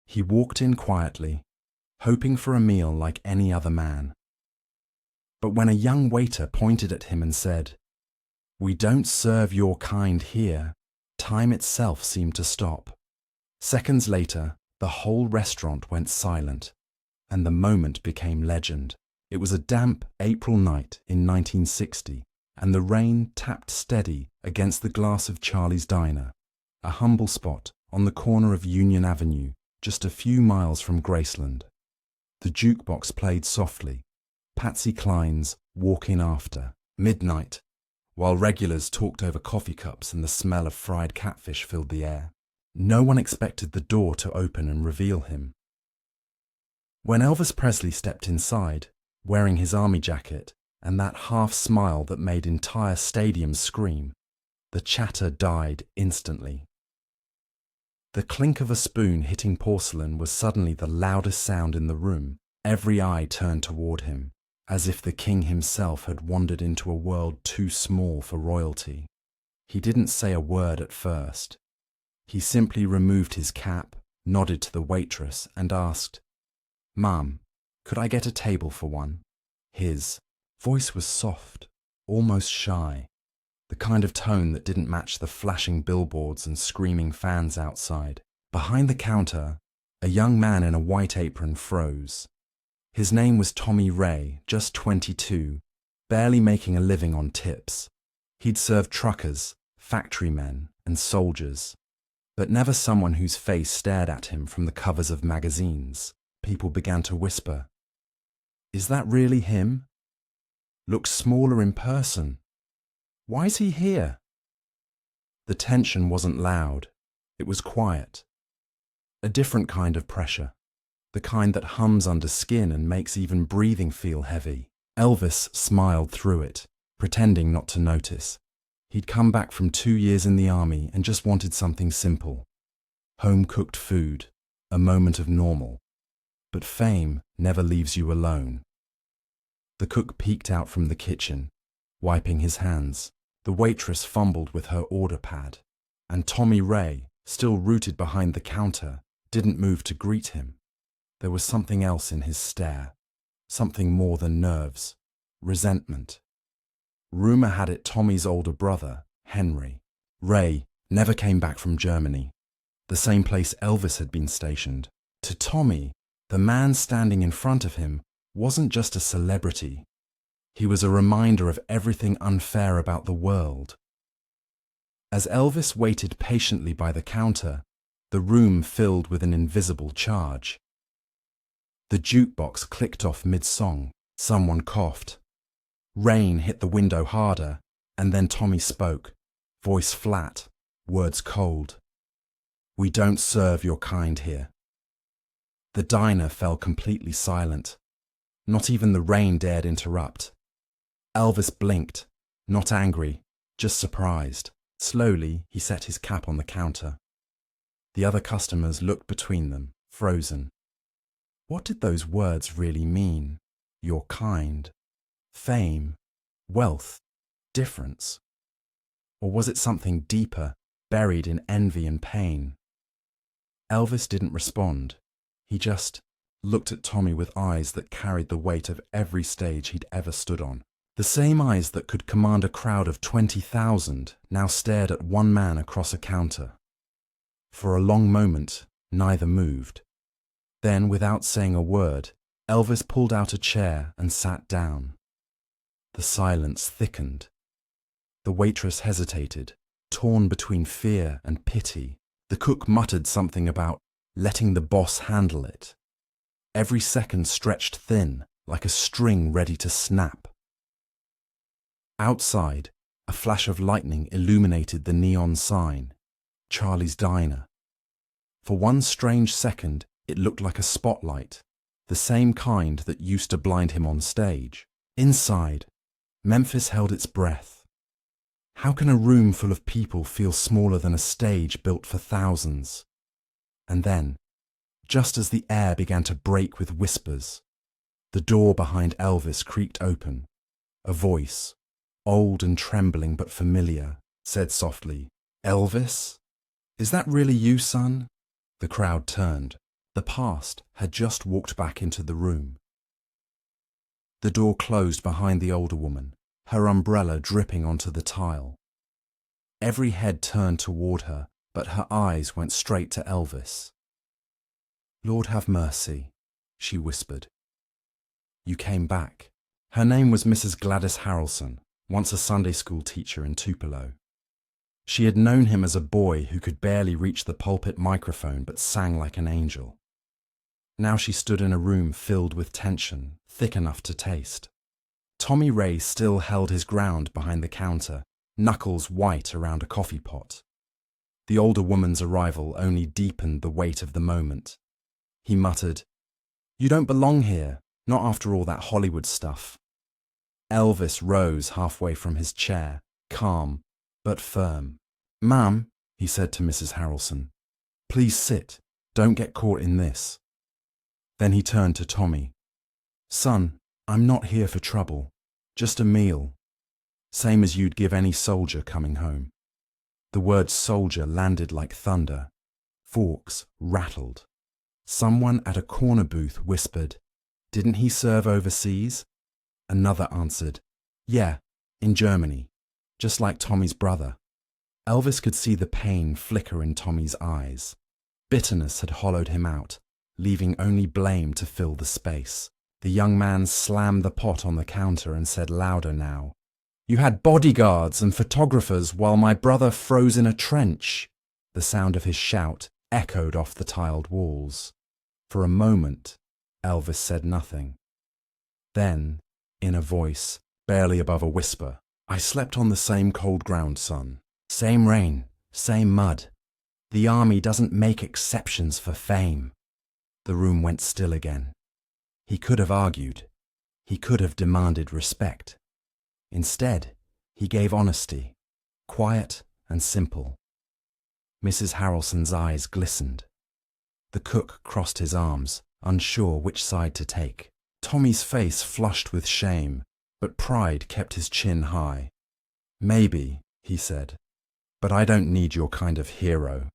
He walked in quietly, hoping for a meal like any other man. But when a young waiter pointed at him and said, "We don't serve your kind here," time itself seemed to stop. Seconds later, the whole restaurant went silent, and the moment became legend. It was a damp April night in 1960, and the rain tapped steady against the glass of Charlie's Diner, a humble spot on the corner of Union Avenue, just a few miles from Graceland. The jukebox played softly, Patsy Cline's Walk In After, midnight, while regulars talked over coffee cups and the smell of fried catfish filled the air. No one expected the door to open and reveal him. When Elvis Presley stepped inside, wearing his army jacket and that half smile that made entire stadiums scream, the chatter died instantly. The clink of a spoon hitting porcelain was suddenly the loudest sound in the room. Every eye turned toward him, as if the king himself had wandered into a world too small for royalty. He didn't say a word at first. He simply removed his cap, nodded to the waitress, and asked, "Ma'am, could I get a table for one?" His voice was soft, almost shy, the kind of tone that didn't match the flashing billboards and screaming fans outside. Behind the counter, a young man in a white apron froze. His name was Tommy Ray, just 22, barely making a living on tips. He'd served truckers, factorymen, and soldiers, but never someone whose face stared at him from the covers of magazines. People began to whisper, "Is that really him? Looks smaller in person. Why's he here?" The tension wasn't loud. It was quiet. A different kind of pressure. The kind that hums under skin and makes even breathing feel heavy. Elvis smiled through it, pretending not to notice. He'd come back from 2 years in the army and just wanted something simple. Home-cooked food, a moment of normal. But fame never leaves you alone. The cook peeked out from the kitchen, wiping his hands. The waitress fumbled with her order pad, and Tommy Ray, still rooted behind the counter, didn't move to greet him. There was something else in his stare, something more than nerves, resentment. Rumor had it Tommy's older brother, Henry Ray, never came back from Germany, the same place Elvis had been stationed. To Tommy, the man standing in front of him wasn't just a celebrity. He was a reminder of everything unfair about the world. As Elvis waited patiently by the counter, the room filled with an invisible charge. The jukebox clicked off mid-song. Someone coughed. Rain hit the window harder, and then Tommy spoke, voice flat, words cold. "We don't serve your kind here." The diner fell completely silent. Not even the rain dared interrupt. Elvis blinked, not angry, just surprised. Slowly, he set his cap on the counter. The other customers looked between them, frozen. What did those words really mean? Your kind, fame, wealth, difference? Or was it something deeper, buried in envy and pain? Elvis didn't respond. He just looked at Tommy with eyes that carried the weight of every stage he'd ever stood on. The same eyes that could command a crowd of 20,000 now stared at one man across a counter. For a long moment, neither moved. Then, without saying a word, Elvis pulled out a chair and sat down. The silence thickened. The waitress hesitated, torn between fear and pity. The cook muttered something about letting the boss handle it. Every second stretched thin, like a string ready to snap. Outside, a flash of lightning illuminated the neon sign, Charlie's Diner. For one strange second, it looked like a spotlight, the same kind that used to blind him on stage. Inside, Memphis held its breath. How can a room full of people feel smaller than a stage built for thousands? And then, just as the air began to break with whispers, the door behind Elvis creaked open. A voice, old and trembling but familiar, said softly, "Elvis? Is that really you, son?" The crowd turned. The past had just walked back into the room. The door closed behind the older woman, her umbrella dripping onto the tile. Every head turned toward her, but her eyes went straight to Elvis. "Lord have mercy," she whispered. "You came back." Her name was Mrs. Gladys Harrelson, once a Sunday school teacher in Tupelo. She had known him as a boy who could barely reach the pulpit microphone but sang like an angel. Now she stood in a room filled with tension, thick enough to taste. Tommy Ray still held his ground behind the counter, knuckles white around a coffee pot. The older woman's arrival only deepened the weight of the moment. He muttered, "You don't belong here, not after all that Hollywood stuff." Elvis rose halfway from his chair, calm but firm. "Ma'am," he said to Mrs. Harrelson, "please sit. Don't get caught in this." Then he turned to Tommy. "Son, I'm not here for trouble. Just a meal. Same as you'd give any soldier coming home." The word soldier landed like thunder. Forks rattled. Someone at a corner booth whispered, "Didn't he serve overseas?" Another answered, "Yeah, in Germany, just like Tommy's brother." Elvis could see the pain flicker in Tommy's eyes. Bitterness had hollowed him out, leaving only blame to fill the space. The young man slammed the pot on the counter and said louder now, "You had bodyguards and photographers while my brother froze in a trench." The sound of his shout echoed off the tiled walls. For a moment, Elvis said nothing. Then, in a voice barely above a whisper, "I slept on the same cold ground, son. Same rain, same mud. The army doesn't make exceptions for fame." The room went still again. He could have argued. He could have demanded respect. Instead, he gave honesty, quiet and simple. Mrs. Harrelson's eyes glistened. The cook crossed his arms, unsure which side to take. Tommy's face flushed with shame, but pride kept his chin high. "Maybe," he said, "but I don't need your kind of hero."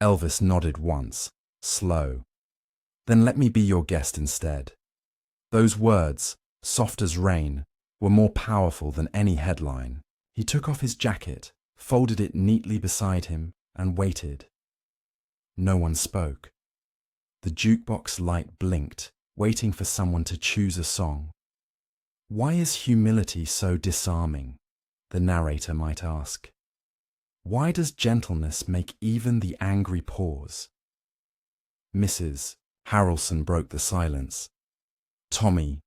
Elvis nodded once, slow. "Then let me be your guest instead." Those words, soft as rain, were more powerful than any headline. He took off his jacket, folded it neatly beside him, and waited. No one spoke. The jukebox light blinked, waiting for someone to choose a song. Why is humility so disarming? The narrator might ask. Why does gentleness make even the angry pause? Mrs. Harrelson broke the silence. "Tommy,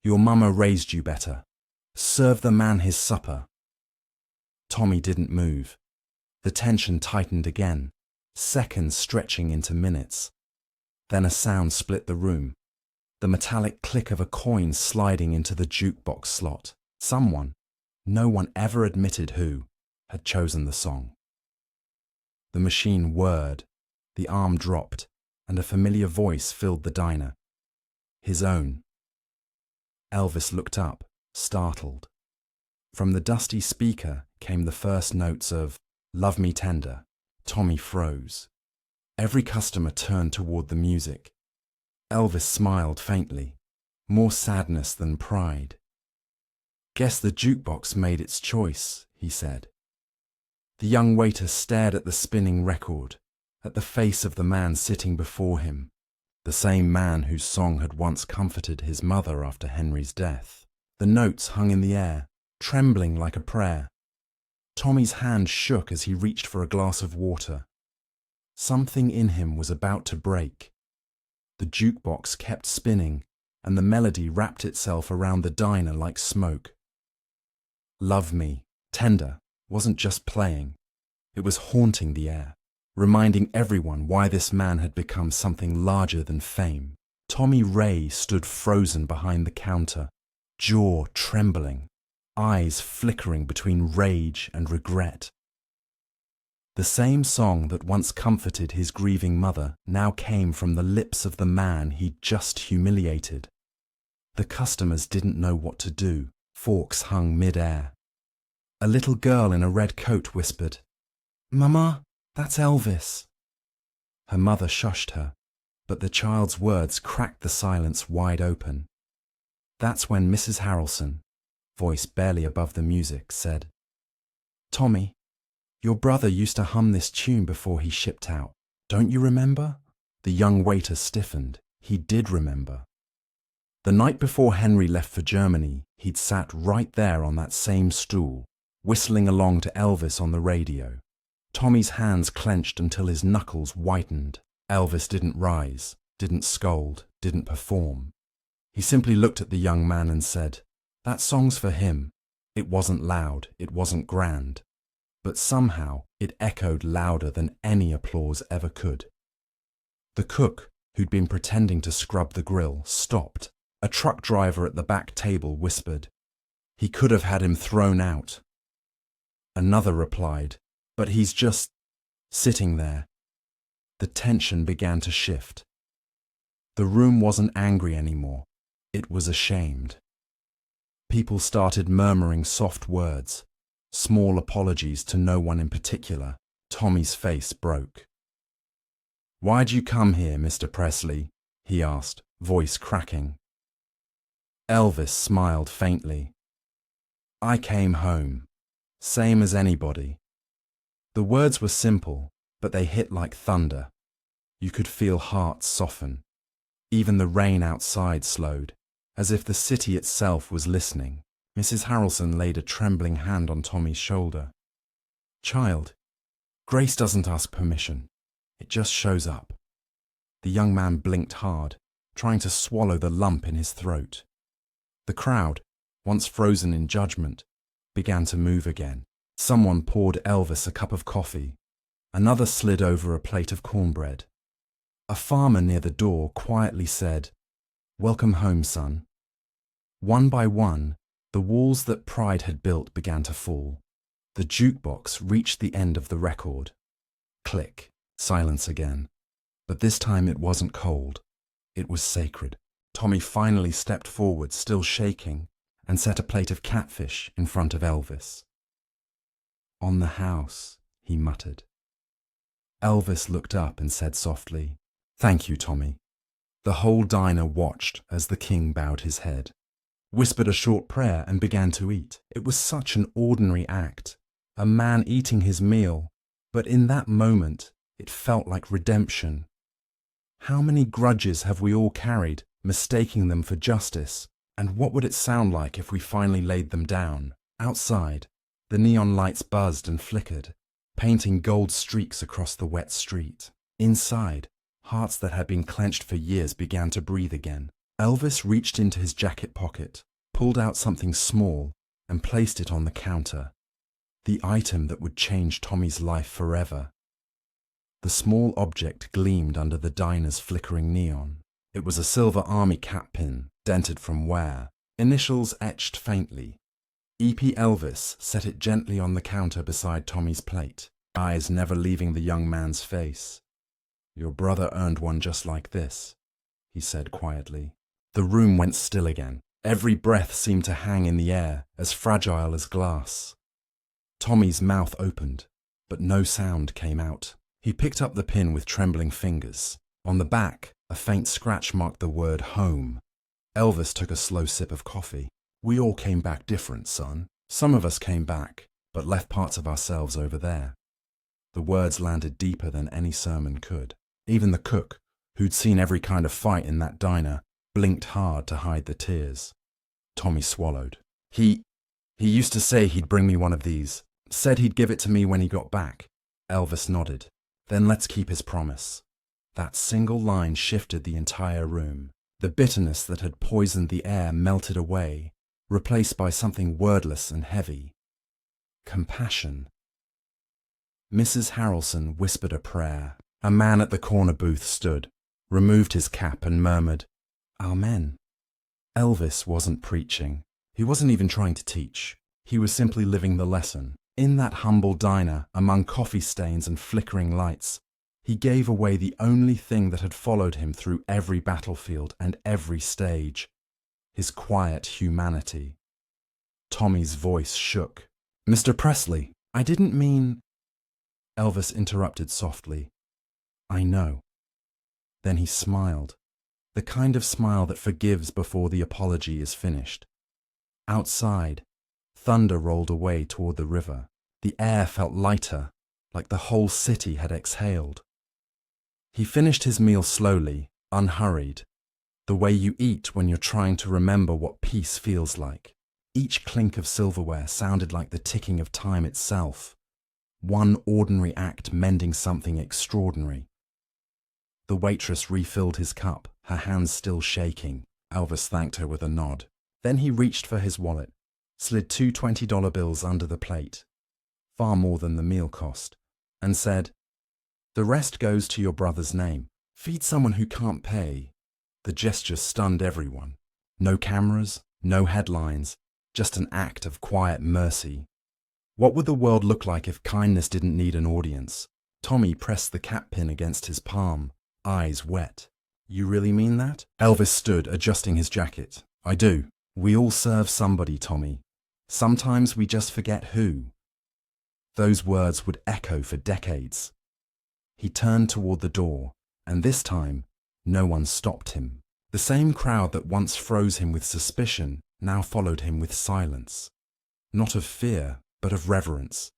your mama raised you better. Serve the man his supper." Tommy didn't move. The tension tightened again, seconds stretching into minutes. Then a sound split the room. The metallic click of a coin sliding into the jukebox slot. Someone, no one ever admitted who, had chosen the song. The machine whirred, the arm dropped, and a familiar voice filled the diner. His own. Elvis looked up, startled. From the dusty speaker came the first notes of "Love Me Tender." Tommy froze. Every customer turned toward the music. Elvis smiled faintly, more sadness than pride. "Guess the jukebox made its choice," he said. The young waiter stared at the spinning record, at the face of the man sitting before him, the same man whose song had once comforted his mother after Henry's death. The notes hung in the air, trembling like a prayer. Tommy's hand shook as he reached for a glass of water. Something in him was about to break. The jukebox kept spinning, and the melody wrapped itself around the diner like smoke. "Love Me Tender" wasn't just playing. It was haunting the air, reminding everyone why this man had become something larger than fame. Tommy Ray stood frozen behind the counter, jaw trembling, eyes flickering between rage and regret. The same song that once comforted his grieving mother now came from the lips of the man he'd just humiliated. The customers didn't know what to do. Forks hung mid-air. A little girl in a red coat whispered, "Mama, that's Elvis." Her mother shushed her. But the child's words cracked the silence wide open. That's when Mrs. Harrelson, voice barely above the music, said, "Tommy, your brother used to hum this tune before he shipped out. Don't you remember?" The young waiter stiffened. He did remember. The night before Henry left for Germany, he'd sat right there on that same stool, whistling along to Elvis on the radio. Tommy's hands clenched until his knuckles whitened. Elvis didn't rise, didn't scold, didn't perform. He simply looked at the young man and said, "That song's for him." It wasn't loud, it wasn't grand, but somehow it echoed louder than any applause ever could. The cook, who'd been pretending to scrub the grill, stopped. A truck driver at the back table whispered, "He could have had him thrown out." Another replied, "But he's just sitting there." The tension began to shift. The room wasn't angry anymore. It was ashamed. People started murmuring soft words, small apologies to no one in particular. Tommy's face broke. "Why'd you come here, Mr. Presley?" he asked, voice cracking. Elvis smiled faintly. "I came home, same as anybody." The words were simple, but they hit like thunder. You could feel hearts soften. Even the rain outside slowed, as if the city itself was listening. Mrs. Harrelson laid a trembling hand on Tommy's shoulder. "Child, grace doesn't ask permission. It just shows up." The young man blinked hard, trying to swallow the lump in his throat. The crowd, once frozen in judgment, began to move again. Someone poured Elvis a cup of coffee. Another slid over a plate of cornbread. A farmer near the door quietly said, "Welcome home, son." One by one, the walls that pride had built began to fall. The jukebox reached the end of the record. Click, silence again. But this time it wasn't cold. It was sacred. Tommy finally stepped forward, still shaking, and set a plate of catfish in front of Elvis. "On the house," he muttered. Elvis looked up and said softly, "Thank you, Tommy." The whole diner watched as the king bowed his head, whispered a short prayer, and began to eat. It was such an ordinary act, a man eating his meal, but in that moment it felt like redemption. How many grudges have we all carried, mistaking them for justice? And what would it sound like if we finally laid them down? Outside, the neon lights buzzed and flickered, painting gold streaks across the wet street. Inside, hearts that had been clenched for years began to breathe again. Elvis reached into his jacket pocket, pulled out something small, and placed it on the counter. The item that would change Tommy's life forever. The small object gleamed under the diner's flickering neon. It was a silver army cap pin, dented from wear, initials etched faintly. E.P. Elvis set it gently on the counter beside Tommy's plate, eyes never leaving the young man's face. "Your brother earned one just like this," he said quietly. The room went still again. Every breath seemed to hang in the air, as fragile as glass. Tommy's mouth opened, but no sound came out. He picked up the pin with trembling fingers. On the back, a faint scratch marked the word home. Elvis took a slow sip of coffee. "We all came back different, son. Some of us came back, but left parts of ourselves over there." The words landed deeper than any sermon could. Even the cook, who'd seen every kind of fight in that diner, blinked hard to hide the tears. Tommy swallowed. He used to say he'd bring me one of these. Said he'd give it to me when he got back." Elvis nodded. "Then let's keep his promise." That single line shifted the entire room. The bitterness that had poisoned the air melted away, replaced by something wordless and heavy. Compassion. Mrs. Harrelson whispered a prayer. A man at the corner booth stood, removed his cap and murmured, "Amen." Elvis wasn't preaching. He wasn't even trying to teach. He was simply living the lesson. In that humble diner, among coffee stains and flickering lights, he gave away the only thing that had followed him through every battlefield and every stage, his quiet humanity. Tommy's voice shook. "Mr. Presley, I didn't mean—" Elvis interrupted softly. "I know." Then he smiled, the kind of smile that forgives before the apology is finished. Outside, thunder rolled away toward the river. The air felt lighter, like the whole city had exhaled. He finished his meal slowly, unhurried, the way you eat when you're trying to remember what peace feels like. Each clink of silverware sounded like the ticking of time itself, one ordinary act mending something extraordinary. The waitress refilled his cup, her hands still shaking. Elvis thanked her with a nod. Then he reached for his wallet, slid two $20 bills under the plate, far more than the meal cost, and said, "The rest goes to your brother's name. Feed someone who can't pay." The gesture stunned everyone. No cameras, no headlines, just an act of quiet mercy. What would the world look like if kindness didn't need an audience? Tommy pressed the cap pin against his palm, eyes wet. "You really mean that?" Elvis stood, adjusting his jacket. "I do. We all serve somebody, Tommy. Sometimes we just forget who." Those words would echo for decades. He turned toward the door, and this time, no one stopped him. The same crowd that once froze him with suspicion now followed him with silence. Not of fear, but of reverence.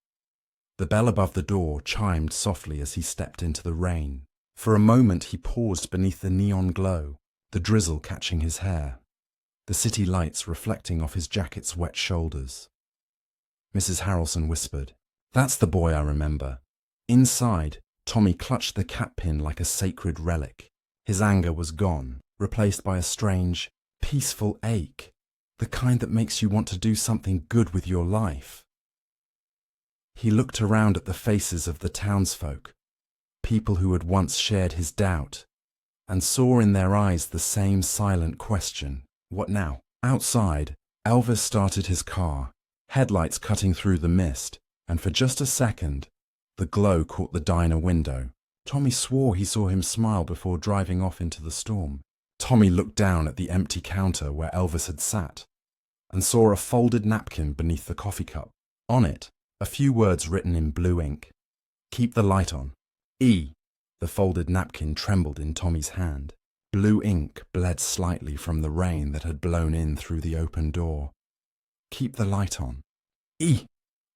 The bell above the door chimed softly as he stepped into the rain. For a moment he paused beneath the neon glow, the drizzle catching his hair, the city lights reflecting off his jacket's wet shoulders. Mrs. Harrelson whispered, "That's the boy I remember." Inside, Tommy clutched the cap pin like a sacred relic. His anger was gone, replaced by a strange, peaceful ache, the kind that makes you want to do something good with your life. He looked around at the faces of the townsfolk, people who had once shared his doubt, and saw in their eyes the same silent question, "What now?" Outside, Elvis started his car, headlights cutting through the mist, and for just a second, the glow caught the diner window. Tommy swore he saw him smile before driving off into the storm. Tommy looked down at the empty counter where Elvis had sat, and saw a folded napkin beneath the coffee cup. On it, a few words written in blue ink. "Keep the light on. E." The folded napkin trembled in Tommy's hand. Blue ink bled slightly from the rain that had blown in through the open door. "Keep the light on. E."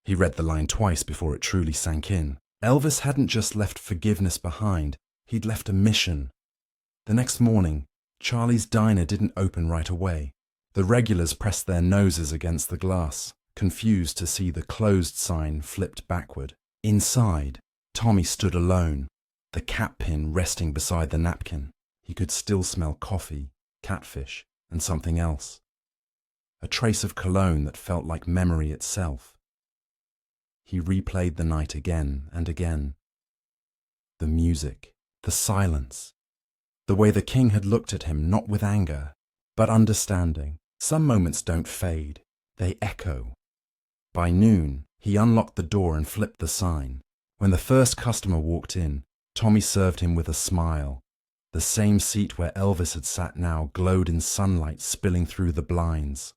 He read the line twice before it truly sank in. Elvis hadn't just left forgiveness behind, he'd left a mission. The next morning, Charlie's Diner didn't open right away. The regulars pressed their noses against the glass, confused to see the closed sign flipped backward. Inside, Tommy stood alone, the cap pin resting beside the napkin. He could still smell coffee, catfish, and something else. A trace of cologne that felt like memory itself. He replayed the night again and again. The music, the silence, the way the king had looked at him not with anger, but understanding. Some moments don't fade, they echo. By noon, he unlocked the door and flipped the sign. When the first customer walked in, Tommy served him with a smile. The same seat where Elvis had sat now glowed in sunlight spilling through the blinds.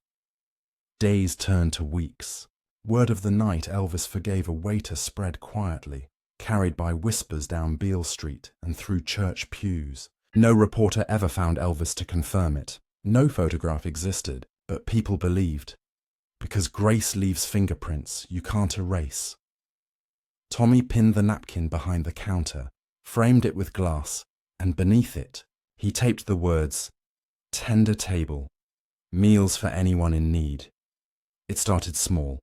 Days turned to weeks. Word of the night Elvis forgave a waiter spread quietly, carried by whispers down Beale Street and through church pews. No reporter ever found Elvis to confirm it. No photograph existed, but people believed. Because grace leaves fingerprints you can't erase. Tommy pinned the napkin behind the counter, framed it with glass, and beneath it, he taped the words, "Tender Table, Meals for Anyone in Need." It started small.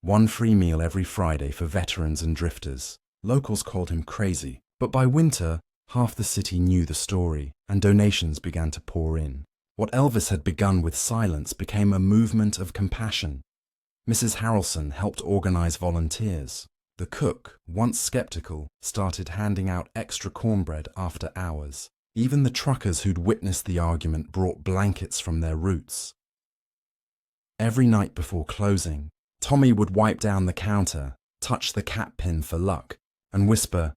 One free meal every Friday for veterans and drifters. Locals called him crazy, but by winter, half the city knew the story, and donations began to pour in. What Elvis had begun with silence became a movement of compassion. Mrs. Harrelson helped organize volunteers. The cook, once skeptical, started handing out extra cornbread after hours. Even the truckers who'd witnessed the argument brought blankets from their routes. Every night before closing, Tommy would wipe down the counter, touch the cap pin for luck, and whisper,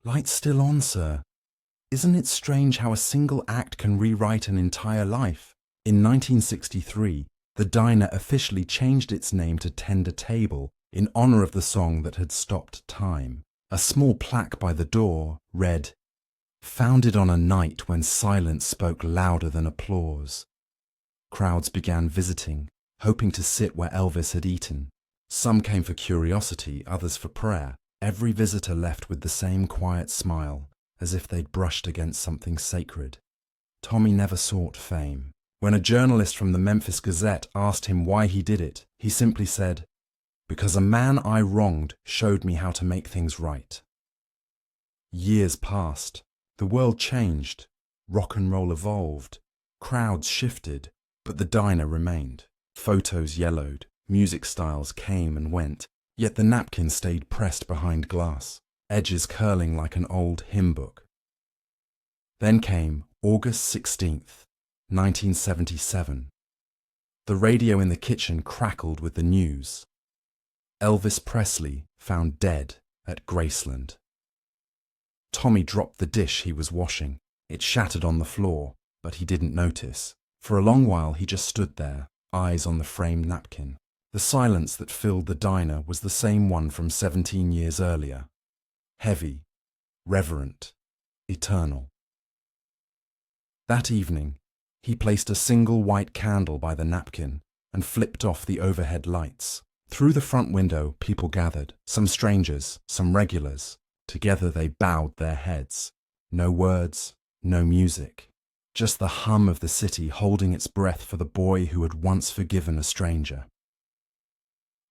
"Light's still on, sir. Isn't it strange how a single act can rewrite an entire life?" In 1963, the diner officially changed its name to Tender Table in honor of the song that had stopped time. A small plaque by the door read, Founded on a night when silence spoke louder than applause. Crowds began visiting, hoping to sit where Elvis had eaten. Some came for curiosity, others for prayer. Every visitor left with the same quiet smile, as if they'd brushed against something sacred. Tommy never sought fame. When a journalist from the Memphis Gazette asked him why he did it, he simply said, "Because a man I wronged showed me how to make things right." Years passed. The world changed. Rock and roll evolved. Crowds shifted, but the diner remained. Photos yellowed. Music styles came and went. Yet the napkin stayed pressed behind glass, edges curling like an old hymn book. Then came August 16th, 1977. The radio in the kitchen crackled with the news. Elvis Presley found dead at Graceland. Tommy dropped the dish he was washing. It shattered on the floor, but he didn't notice. For a long while he just stood there, eyes on the framed napkin. The silence that filled the diner was the same one from 17 years earlier. Heavy, reverent, eternal. That evening, he placed a single white candle by the napkin and flipped off the overhead lights. Through the front window, people gathered, some strangers, some regulars. Together they bowed their heads. No words, no music. Just the hum of the city holding its breath for the boy who had once forgiven a stranger.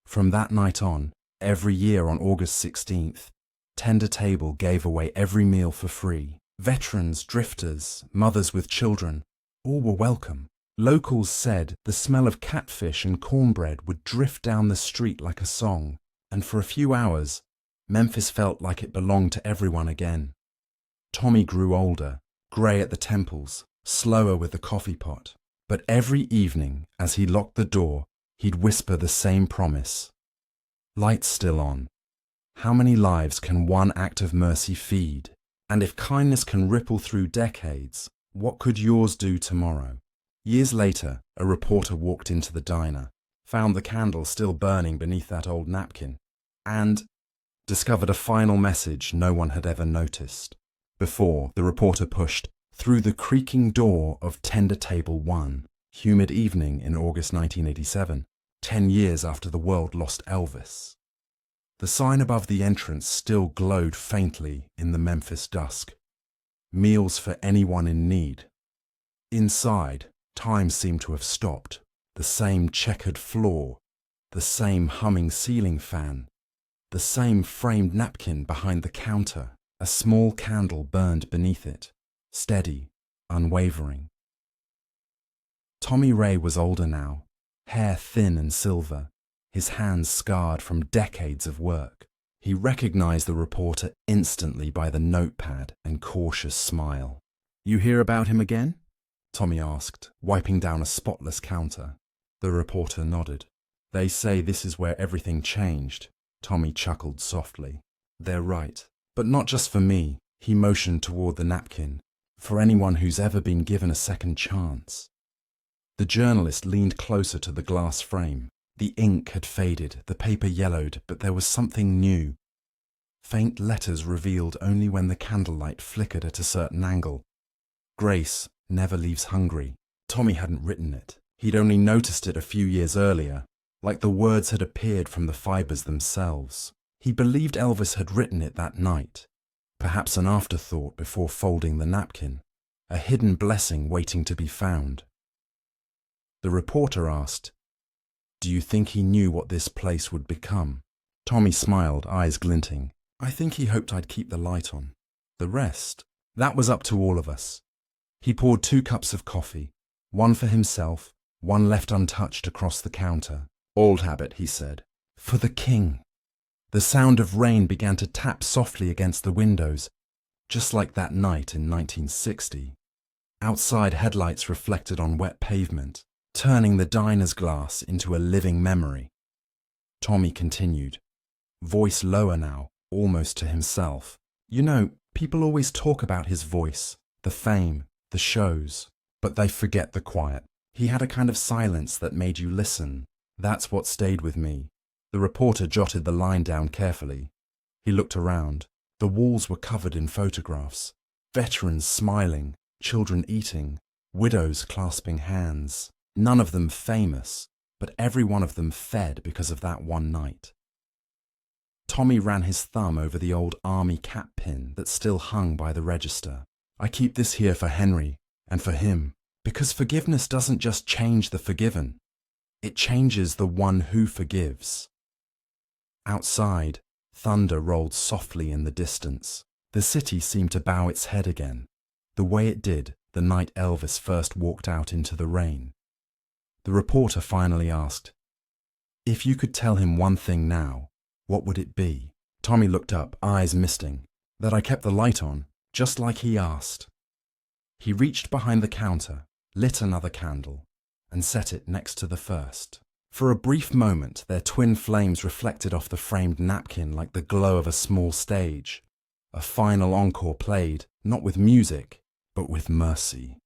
From that night on, every year on August 16th, Tender Table gave away every meal for free. Veterans, drifters, mothers with children, all were welcome. Locals said the smell of catfish and cornbread would drift down the street like a song, and for a few hours, Memphis felt like it belonged to everyone again. Tommy grew older, grey at the temples, slower with the coffee pot, but every evening, as he locked the door, he'd whisper the same promise. Lights still on. How many lives can one act of mercy feed? And if kindness can ripple through decades, what could yours do tomorrow? Years later, a reporter walked into the diner, found the candle still burning beneath that old napkin, and discovered a final message no one had ever noticed. Before, the reporter pushed through the creaking door of Tender Table 1, humid evening in August 1987, 10 years after the world lost Elvis. The sign above the entrance still glowed faintly in the Memphis dusk. Meals for anyone in need. Inside, time seemed to have stopped. The same checkered floor, the same humming ceiling fan, the same framed napkin behind the counter. A small candle burned beneath it, steady, unwavering. Tommy Ray was older now, hair thin and silver, his hands scarred from decades of work. He recognized the reporter instantly by the notepad and cautious smile. "You hear about him again?" Tommy asked, wiping down a spotless counter. The reporter nodded. "They say this is where everything changed." Tommy chuckled softly. "They're right. But not just for me," he motioned toward the napkin, "for anyone who's ever been given a second chance." The journalist leaned closer to the glass frame. The ink had faded, the paper yellowed, but there was something new. Faint letters revealed only when the candlelight flickered at a certain angle. "Grace never leaves hungry." Tommy hadn't written it. He'd only noticed it a few years earlier, like the words had appeared from the fibers themselves. He believed Elvis had written it that night, perhaps an afterthought before folding the napkin, a hidden blessing waiting to be found. The reporter asked, "Do you think he knew what this place would become?" Tommy smiled, eyes glinting. "I think he hoped I'd keep the light on. The rest, that was up to all of us." He poured 2 cups of coffee, one for himself, one left untouched across the counter. "Old habit," he said. "For the king." The sound of rain began to tap softly against the windows, just like that night in 1960. Outside, headlights reflected on wet pavement, turning the diner's glass into a living memory. Tommy continued, voice lower now, almost to himself. "You know, people always talk about his voice, the fame, the shows, but they forget the quiet. He had a kind of silence that made you listen. That's what stayed with me." The reporter jotted the line down carefully. He looked around. The walls were covered in photographs. Veterans smiling, children eating, widows clasping hands. None of them famous, but every one of them fed because of that one night. Tommy ran his thumb over the old army cap pin that still hung by the register. I keep this here for Henry and for him, because forgiveness doesn't just change the forgiven. It changes the one who forgives. Outside, thunder rolled softly in the distance. The city seemed to bow its head again, the way it did the night Elvis first walked out into the rain. The reporter finally asked, "If you could tell him one thing now, what would it be?" Tommy looked up, eyes misting. "That I kept the light on, just like he asked." He reached behind the counter, lit another candle, and set it next to the first. For a brief moment, their twin flames reflected off the framed napkin like the glow of a small stage. A final encore played, not with music, but with mercy.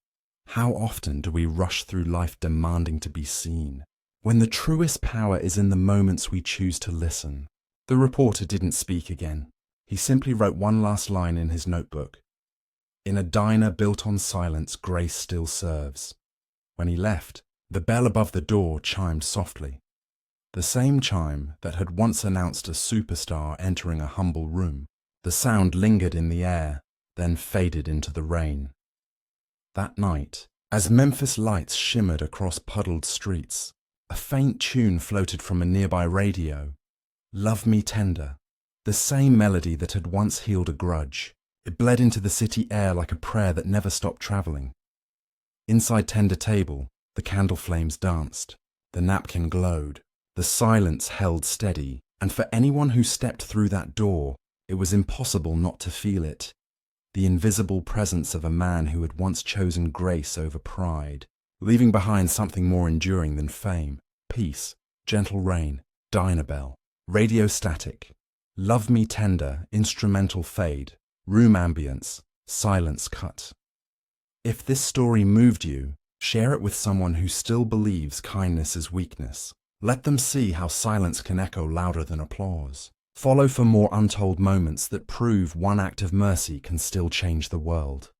How often do we rush through life demanding to be seen, when the truest power is in the moments we choose to listen? The reporter didn't speak again. He simply wrote one last line in his notebook. "In a diner built on silence, grace still serves." When he left, the bell above the door chimed softly. The same chime that had once announced a superstar entering a humble room. The sound lingered in the air, then faded into the rain. That night, as Memphis lights shimmered across puddled streets, a faint tune floated from a nearby radio. "Love Me Tender," the same melody that had once healed a grudge. It bled into the city air like a prayer that never stopped traveling. Inside Tender Table, the candle flames danced. The napkin glowed. The silence held steady, and for anyone who stepped through that door, it was impossible not to feel it. The invisible presence of a man who had once chosen grace over pride, leaving behind something more enduring than fame. Peace, gentle rain, diner bell, radio static, "Love Me Tender," instrumental fade, room ambience, silence cut. If this story moved you, share it with someone who still believes kindness is weakness. Let them see how silence can echo louder than applause. Follow for more untold moments that prove one act of mercy can still change the world.